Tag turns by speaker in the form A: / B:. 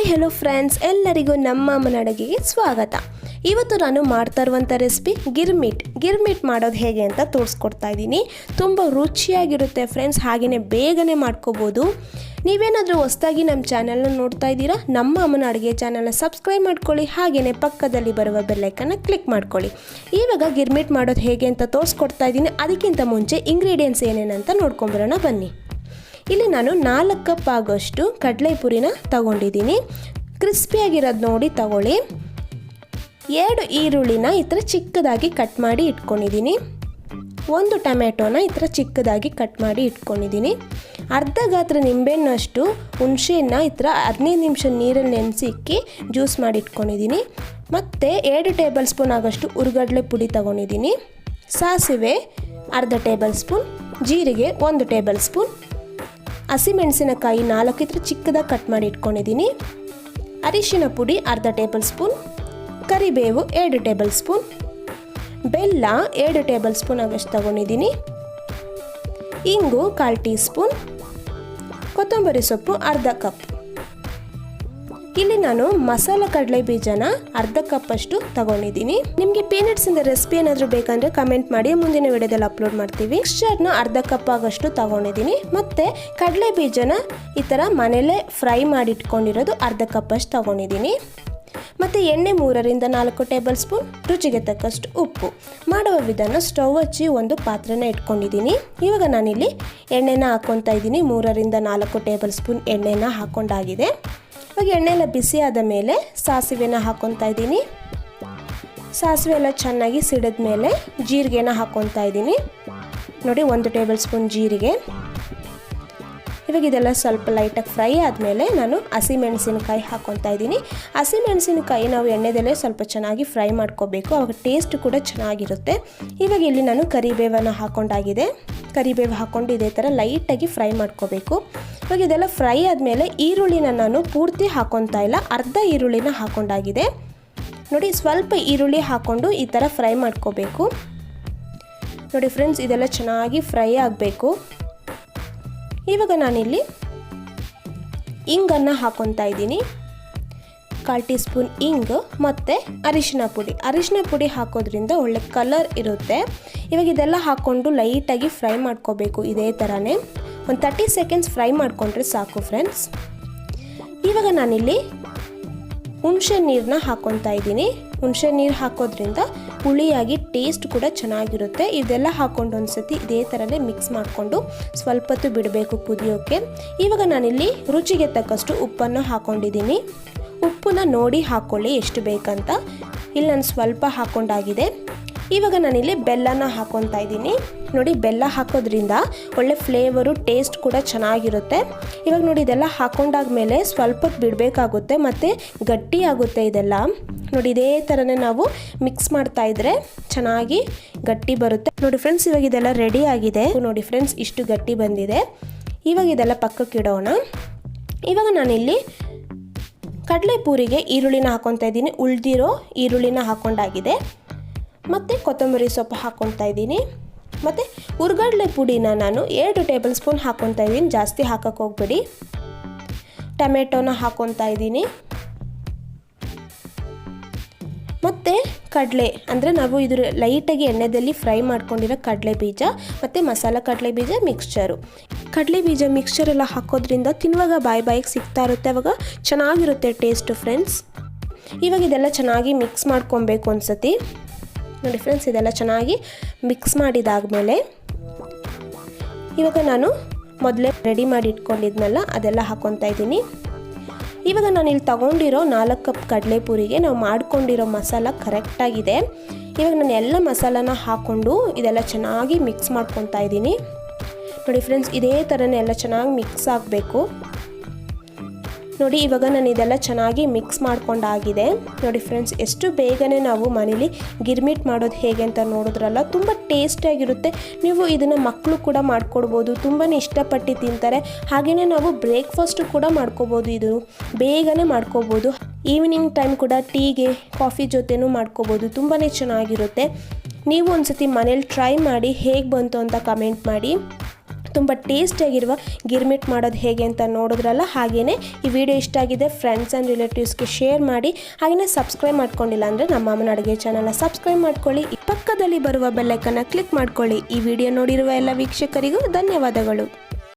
A: Hi hello friends, ಎಲ್ಲರಿಗೂ ನಮ್ಮ ಅಮ್ಮನ ಅಡುಗೆಗೆ ಸ್ವಾಗತ. ಇವತ್ತು ನಾನು ಮಾಡ್ತಾ ಇರುವಂಥ ರೆಸಿಪಿ ಗಿರ್ಮಿಟ್ ಮಾಡೋದು ಹೇಗೆ ಅಂತ ತೋರಿಸ್ಕೊಡ್ತಾ ಇದ್ದೀನಿ. ತುಂಬ ರುಚಿಯಾಗಿರುತ್ತೆ ಫ್ರೆಂಡ್ಸ್, ಹಾಗೆಯೇ ಬೇಗನೆ ಮಾಡ್ಕೋಬೋದು. ನೀವೇನಾದರೂ ಹೊಸದಾಗಿ ನಮ್ಮ ಚಾನಲ್ನ ನೋಡ್ತಾ ಇದ್ದೀರಾ, ನಮ್ಮ ಅಮ್ಮನ ಅಡುಗೆ ಚಾನಲ್ನ ಸಬ್ಸ್ಕ್ರೈಬ್ ಮಾಡ್ಕೊಳ್ಳಿ, ಹಾಗೆಯೇ ಪಕ್ಕದಲ್ಲಿ ಬರುವ ಬೆಲ್ಲೈಕನ್ನ ಕ್ಲಿಕ್ ಮಾಡ್ಕೊಳ್ಳಿ. ಇವಾಗ ಗಿರ್ಮಿಟ್ ಮಾಡೋದು ಹೇಗೆ ಅಂತ ತೋರಿಸ್ಕೊಡ್ತಾ ಇದ್ದೀನಿ. ಅದಕ್ಕಿಂತ ಮುಂಚೆ ಇಂಗ್ರೀಡಿಯೆಂಟ್ಸ್ ಏನೇನಂತ ನೋಡ್ಕೊಂಬರೋಣ ಬನ್ನಿ. ಇಲ್ಲಿ ನಾನು 4 ಕಪ್ ಆಗೋಷ್ಟು ಕಡಲೆಪುರಿನ ತಗೊಂಡಿದ್ದೀನಿ. ಕ್ರಿಸ್ಪಿಯಾಗಿರೋದು ನೋಡಿ ತಗೊಳ್ಳಿ. 2 ಈರುಳ್ಳಿನ ಈ ಥರ ಚಿಕ್ಕದಾಗಿ ಕಟ್ ಮಾಡಿ ಇಟ್ಕೊಂಡಿದ್ದೀನಿ. 1 ಟೊಮೆಟೊನ ಈ ಥರ ಚಿಕ್ಕದಾಗಿ ಕಟ್ ಮಾಡಿ ಇಟ್ಕೊಂಡಿದ್ದೀನಿ. ಅರ್ಧ ಗಾತ್ರ ನಿಂಬೆಹಣ್ಣಷ್ಟು ಹುಣಸೆಹಣ್ಣ ಈ ಥರ 15 ನಿಮಿಷ ನೀರಲ್ಲಿ ನೆನೆಸಿಕ್ಕಿ ಜ್ಯೂಸ್ ಮಾಡಿ ಇಟ್ಕೊಂಡಿದ್ದೀನಿ. ಮತ್ತು 2 ಟೇಬಲ್ ಸ್ಪೂನ್ ಆಗೋಷ್ಟು ಹುರ್ಗಡ್ಲೆ ಪುಡಿ ತಗೊಂಡಿದ್ದೀನಿ. ಸಾಸಿವೆ ಅರ್ಧ ಟೇಬಲ್ ಸ್ಪೂನ್, ಜೀರಿಗೆ 1 ಟೇಬಲ್ ಸ್ಪೂನ್, ಹಸಿಮೆಣಸಿನಕಾಯಿ 4 ಈ ಥರ ಚಿಕ್ಕದಾಗಿ ಕಟ್ ಮಾಡಿ ಇಟ್ಕೊಂಡಿದ್ದೀನಿ. ಅರಿಶಿನ ಪುಡಿ ಅರ್ಧ ಟೇಬಲ್ ಸ್ಪೂನ್, ಕರಿಬೇವು 2 ಟೇಬಲ್ ಸ್ಪೂನ್, ಬೆಲ್ಲ 2 ಟೇಬಲ್ ಸ್ಪೂನ್ ಆಗಷ್ಟು ತಗೊಂಡಿದ್ದೀನಿ. ಇಂಗು 1/4 ಟೀ ಸ್ಪೂನ್, ಕೊತ್ತಂಬರಿ ಸೊಪ್ಪು ಅರ್ಧ ಕಪ್. ಇಲ್ಲಿ ನಾನು ಮಸಾಲ ಕಡಲೆ ಬೀಜನ ಅರ್ಧ ಕಪ್ ಅಷ್ಟು ತಗೊಂಡಿದ್ದೀನಿ. ನಿಮಗೆ ಪೀನಟ್ಸಿಂದ ರೆಸಿಪಿ ಏನಾದರೂ ಬೇಕಂದರೆ ಕಮೆಂಟ್ ಮಾಡಿ, ಮುಂದಿನ ವಿಡಿಯೋದಲ್ಲಿ ಅಪ್ಲೋಡ್ ಮಾಡ್ತೀವಿ. ಮಿಕ್ಸ್ಚರ್ನ ಅರ್ಧ ಕಪ್ ಆಗಷ್ಟು ತಗೊಂಡಿದ್ದೀನಿ. ಮತ್ತು ಕಡಲೆ ಬೀಜನ ಈ ಥರ ಮನೇಲೇ ಫ್ರೈ ಮಾಡಿ ಇಟ್ಕೊಂಡಿರೋದು ಅರ್ಧ ಕಪ್ ಅಷ್ಟು ತಗೊಂಡಿದ್ದೀನಿ. ಮತ್ತು ಎಣ್ಣೆ 3 ರಿಂದ 4 ಟೇಬಲ್ ಸ್ಪೂನ್, ರುಚಿಗೆ ತಕ್ಕಷ್ಟು ಉಪ್ಪು. ಮಾಡುವ ವಿಧಾನ, ಸ್ಟವ್ ಹಚ್ಚಿ ಒಂದು ಪಾತ್ರೆನ ಇಟ್ಕೊಂಡಿದ್ದೀನಿ. ಇವಾಗ ನಾನಿಲ್ಲಿ ಎಣ್ಣೆನ ಹಾಕ್ಕೊತಾ ಇದ್ದೀನಿ. 3 ರಿಂದ 4 ಟೇಬಲ್ ಸ್ಪೂನ್ ಎಣ್ಣೆನ ಹಾಕ್ಕೊಂಡಾಗಿದೆ. ಇವಾಗ ಎಣ್ಣೆ ಎಲ್ಲ ಬಿಸಿ ಆದ ಮೇಲೆ ಸಾಸಿವೆನ ಹಾಕ್ಕೊತಾ ಇದ್ದೀನಿ. ಸಾಸಿವೆ ಎಲ್ಲ ಚೆನ್ನಾಗಿ ಸಿಡಿದ ಮೇಲೆ ಜೀರಿಗೆನ ಹಾಕ್ಕೊತಾ ಇದ್ದೀನಿ. ನೋಡಿ 1 ಟೇಬಲ್ ಸ್ಪೂನ್ ಜೀರಿಗೆ. ಇವಾಗ ಇದೆಲ್ಲ ಸ್ವಲ್ಪ ಲೈಟಾಗಿ ಫ್ರೈ ಆದಮೇಲೆ ನಾನು ಹಸಿಮೆಣಸಿನಕಾಯಿ ಹಾಕ್ಕೊತಾ ಇದ್ದೀನಿ. ಹಸಿಮೆಣಸಿನಕಾಯಿ ನಾವು ಎಣ್ಣೆದಲ್ಲೇ ಸ್ವಲ್ಪ ಚೆನ್ನಾಗಿ ಫ್ರೈ ಮಾಡ್ಕೋಬೇಕು, ಆವಾಗ ಟೇಸ್ಟ್ ಕೂಡ ಚೆನ್ನಾಗಿರುತ್ತೆ. ಇವಾಗ ಇಲ್ಲಿ ನಾನು ಕರಿಬೇವನ್ನು ಹಾಕ್ಕೊಂಡಾಗಿದೆ. ಕರಿಬೇವು ಹಾಕ್ಕೊಂಡು ಇದೇ ಥರ ಲೈಟಾಗಿ ಫ್ರೈ ಮಾಡ್ಕೋಬೇಕು. ಇವಾಗ ಇದೆಲ್ಲ ಫ್ರೈ ಆದಮೇಲೆ ಈರುಳ್ಳಿನ ನಾನು ಪೂರ್ತಿ ಹಾಕ್ಕೊತಾ ಇಲ್ಲ, ಅರ್ಧ ಈರುಳ್ಳಿನ ಹಾಕ್ಕೊಂಡಾಗಿದೆ. ನೋಡಿ ಸ್ವಲ್ಪ ಈರುಳ್ಳಿ ಹಾಕ್ಕೊಂಡು ಈ ಥರ ಫ್ರೈ ಮಾಡ್ಕೋಬೇಕು. ನೋಡಿ ಫ್ರೆಂಡ್ಸ್, ಇದೆಲ್ಲ ಚೆನ್ನಾಗಿ ಫ್ರೈ ಆಗಬೇಕು. ಇವಾಗ ನಾನಿಲ್ಲಿ ಇಂಗನ್ನು ಹಾಕ್ಕೊತಾ ಇದ್ದೀನಿ. 1/4 ಟೀ ಸ್ಪೂನ್ ಇಂಗು ಮತ್ತು ಅರಿಶಿನ ಪುಡಿ ಹಾಕೋದ್ರಿಂದ ಒಳ್ಳೆ ಕಲರ್ ಇರುತ್ತೆ. ಇವಾಗ ಇದೆಲ್ಲ ಹಾಕ್ಕೊಂಡು ಲೈಟಾಗಿ ಫ್ರೈ ಮಾಡ್ಕೋಬೇಕು. ಇದೇ ಥರನೇ ಒಂದು 30 ಸೆಕೆಂಡ್ಸ್ ಫ್ರೈ ಮಾಡಿಕೊಂಡ್ರೆ ಸಾಕು ಫ್ರೆಂಡ್ಸ್. ಇವಾಗ ನಾನಿಲ್ಲಿ ಹುಣಸೆ ನೀರನ್ನ ಹಾಕ್ಕೊತಾ ಇದ್ದೀನಿ. ಹುಣಸೆ ನೀರು ಹಾಕೋದ್ರಿಂದ ಹುಳಿಯಾಗಿ ಟೇಸ್ಟ್ ಕೂಡ ಚೆನ್ನಾಗಿರುತ್ತೆ. ಇದೆಲ್ಲ ಹಾಕ್ಕೊಂಡು ಒಂದ್ಸತಿ ಇದೇ ಥರನೇ ಮಿಕ್ಸ್ ಮಾಡಿಕೊಂಡು ಸ್ವಲ್ಪ ಹೊತ್ತು ಬಿಡಬೇಕು ಕುದಿಯೋಕ್ಕೆ. ಇವಾಗ ನಾನಿಲ್ಲಿ ರುಚಿಗೆ ತಕ್ಕಷ್ಟು ಉಪ್ಪನ್ನು ಹಾಕ್ಕೊಂಡಿದ್ದೀನಿ. ಉಪ್ಪನ್ನ ನೋಡಿ ಹಾಕ್ಕೊಳ್ಳಿ ಎಷ್ಟು ಬೇಕಂತ. ಇಲ್ಲಿ ನಾನು ಸ್ವಲ್ಪ ಹಾಕ್ಕೊಂಡಾಗಿದೆ. ಇವಾಗ ನಾನಿಲ್ಲಿ ಬೆಲ್ಲನ ಹಾಕ್ಕೊತಾ ಇದ್ದೀನಿ. ನೋಡಿ ಬೆಲ್ಲ ಹಾಕೋದ್ರಿಂದ ಒಳ್ಳೆ ಫ್ಲೇವರು ಟೇಸ್ಟ್ ಕೂಡ ಚೆನ್ನಾಗಿರುತ್ತೆ. ಇವಾಗ ನೋಡಿ ಇದೆಲ್ಲ ಹಾಕ್ಕೊಂಡಾದ್ಮೇಲೆ ಸ್ವಲ್ಪ ಹೊತ್ತು ಬಿಡಬೇಕಾಗುತ್ತೆ ಮತ್ತು ಗಟ್ಟಿ ಆಗುತ್ತೆ ಇದೆಲ್ಲ. ನೋಡಿ ಇದೇ ಥರನೇ ನಾವು ಮಿಕ್ಸ್ ಮಾಡ್ತಾ ಇದ್ರೆ ಚೆನ್ನಾಗಿ ಗಟ್ಟಿ ಬರುತ್ತೆ. ನೋಡಿ ಫ್ರೆಂಡ್ಸ್, ಇವಾಗ ಇದೆಲ್ಲ ರೆಡಿ ಆಗಿದೆ. ನೋಡಿ ಫ್ರೆಂಡ್ಸ್, ಇಷ್ಟು ಗಟ್ಟಿ ಬಂದಿದೆ. ಇವಾಗ ಇದೆಲ್ಲ ಪಕ್ಕಕ್ಕೆ ಇಡೋಣ. ಇವಾಗ ನಾನಿಲ್ಲಿ ಕಡಲೆಪೂರಿಗೆ ಈರುಳ್ಳಿನ ಹಾಕ್ಕೊತಾ ಇದ್ದೀನಿ. ಉಳಿದಿರೋ ಈರುಳ್ಳಿನ ಹಾಕ್ಕೊಂಡಾಗಿದೆ. ಮತ್ತು ಕೊತ್ತಂಬರಿ ಸೊಪ್ಪು ಹಾಕ್ಕೊತಾ ಇದ್ದೀನಿ. ಮತ್ತು ಹುರ್ಗಡ್ಲೆ ಪುಡಿನ ನಾನು 2 ಟೇಬಲ್ ಸ್ಪೂನ್ ಹಾಕ್ಕೊತಾ ಇದ್ದೀನಿ, ಜಾಸ್ತಿ ಹಾಕಕ್ಕೆ ಹೋಗ್ಬೇಡಿ. ಟೊಮೆಟೊನ ಹಾಕ್ಕೊತಾ ಇದ್ದೀನಿ. ಮತ್ತು ಕಡಲೆ ಅಂದರೆ ನಾವು ಇದ್ರ ಲೈಟಾಗಿ ಎಣ್ಣೆದಲ್ಲಿ ಫ್ರೈ ಮಾಡ್ಕೊಂಡಿರೋ ಕಡಲೆ ಬೀಜ ಮತ್ತು ಮಸಾಲ ಕಡಲೆ ಬೀಜ ಮಿಕ್ಸ್ಚರು. ಕಡಲೆ ಬೀಜ ಮಿಕ್ಸ್ಚರ್ ಎಲ್ಲ ಹಾಕೋದ್ರಿಂದ ತಿನ್ನುವಾಗ ಬಾಯಿಗೆ ಸಿಗ್ತಾ ಇರುತ್ತೆ, ಅವಾಗ ಚೆನ್ನಾಗಿರುತ್ತೆ ಟೇಸ್ಟು ಫ್ರೆಂಡ್ಸ್. ಇವಾಗ ಇದೆಲ್ಲ ಚೆನ್ನಾಗಿ ಮಿಕ್ಸ್ ಮಾಡ್ಕೊಬೇಕು ಒಂದ್ಸತಿ. ನೋಡಿ ಫ್ರೆಂಡ್ಸ್, ಇದೆಲ್ಲ ಚೆನ್ನಾಗಿ ಮಿಕ್ಸ್ ಮಾಡಿದಾದ್ಮೇಲೆ ಇವಾಗ ನಾನು ಮೊದಲೇ ರೆಡಿ ಮಾಡಿ ಇಟ್ಕೊಂಡಿದ್ನಲ್ಲ ಅದೆಲ್ಲ ಹಾಕ್ಕೊತಾ ಇದ್ದೀನಿ. ಇವಾಗ ನಾನು ಇಲ್ಲಿ ತಗೊಂಡಿರೋ 4 ಕಪ್ ಕಡಲೆಪುರಿಗೆ ನಾವು ಮಾಡ್ಕೊಂಡಿರೋ ಮಸಾಲ ಕರೆಕ್ಟಾಗಿದೆ. ಇವಾಗ ನಾನು ಎಲ್ಲ ಮಸಾಲಾನ ಹಾಕ್ಕೊಂಡು ಇದೆಲ್ಲ ಚೆನ್ನಾಗಿ ಮಿಕ್ಸ್ ಮಾಡ್ಕೊತಾ ಇದ್ದೀನಿ. ನೋಡಿ ಫ್ರೆಂಡ್ಸ್, ಇದೇ ಥರನೇ ಎಲ್ಲ ಚೆನ್ನಾಗಿ ಮಿಕ್ಸ್ ಆಗಬೇಕು. ನೋಡಿ ಇವಾಗ ನಾನು ಇದೆಲ್ಲ ಚೆನ್ನಾಗಿ ಮಿಕ್ಸ್ ಮಾಡ್ಕೊಂಡಾಗಿದೆ. ನೋಡಿ ಫ್ರೆಂಡ್ಸ್, ಎಷ್ಟು ಬೇಗನೆ ನಾವು ಮನೇಲಿ ಗಿರ್ಮಿಟ್ ಮಾಡೋದು ಹೇಗೆ ಅಂತ ನೋಡಿದ್ರಲ್ಲ, ತುಂಬ ಟೇಸ್ಟಿಯಾಗಿರುತ್ತೆ. ನೀವು ಇದನ್ನು ಮಕ್ಕಳು ಕೂಡ ಮಾಡ್ಕೊಡ್ಬೋದು, ತುಂಬಾ ಇಷ್ಟಪಟ್ಟು ತಿಂತಾರೆ. ಹಾಗೆಯೇ ನಾವು ಬ್ರೇಕ್ಫಾಸ್ಟು ಕೂಡ ಮಾಡ್ಕೋಬೋದು. ಇದು ಬೇಗನೆ ಮಾಡ್ಕೋಬೋದು. ಈವ್ನಿಂಗ್ ಟೈಮ್ ಕೂಡ ಟೀಗೆ ಕಾಫಿ ಜೊತೆನೂ ಮಾಡ್ಕೋಬೋದು. ತುಂಬಾ ಚೆನ್ನಾಗಿರುತ್ತೆ. ನೀವು ಒಂದ್ಸತಿ ಮನೇಲಿ ಟ್ರೈ ಮಾಡಿ ಹೇಗೆ ಬಂತು ಅಂತ ಕಮೆಂಟ್ ಮಾಡಿ. ತುಂಬ ಟೇಸ್ಟಿಯಾಗಿರುವ ಗಿರ್ಮಿಟ್ ಮಾಡೋದು ಹೇಗೆ ಅಂತ ನೋಡಿದ್ರಲ್ಲ. ಹಾಗೆಯೇ ಈ ವಿಡಿಯೋ ಇಷ್ಟ ಆಗಿದೆ ಫ್ರೆಂಡ್ಸ್ ಆ್ಯಂಡ್ ರಿಲೇಟಿವ್ಸ್ಗೆ ಶೇರ್ ಮಾಡಿ. ಹಾಗೆಯೇ ಸಬ್ಸ್ಕ್ರೈಬ್ ಮಾಡ್ಕೊಂಡಿಲ್ಲ ಅಂದರೆ ನಮ್ಮ ಅಮ್ಮನ ಅಡುಗೆ ಚಾನಲ್ನ ಸಬ್ಸ್ಕ್ರೈಬ್ ಮಾಡ್ಕೊಳ್ಳಿ. ಪಕ್ಕದಲ್ಲಿ ಬರುವ ಬೆಲ್ಲೈಕನ್ನ ಕ್ಲಿಕ್ ಮಾಡ್ಕೊಳ್ಳಿ. ಈ ವಿಡಿಯೋ ನೋಡಿರುವ ಎಲ್ಲ ವೀಕ್ಷಕರಿಗೂ ಧನ್ಯವಾದಗಳು.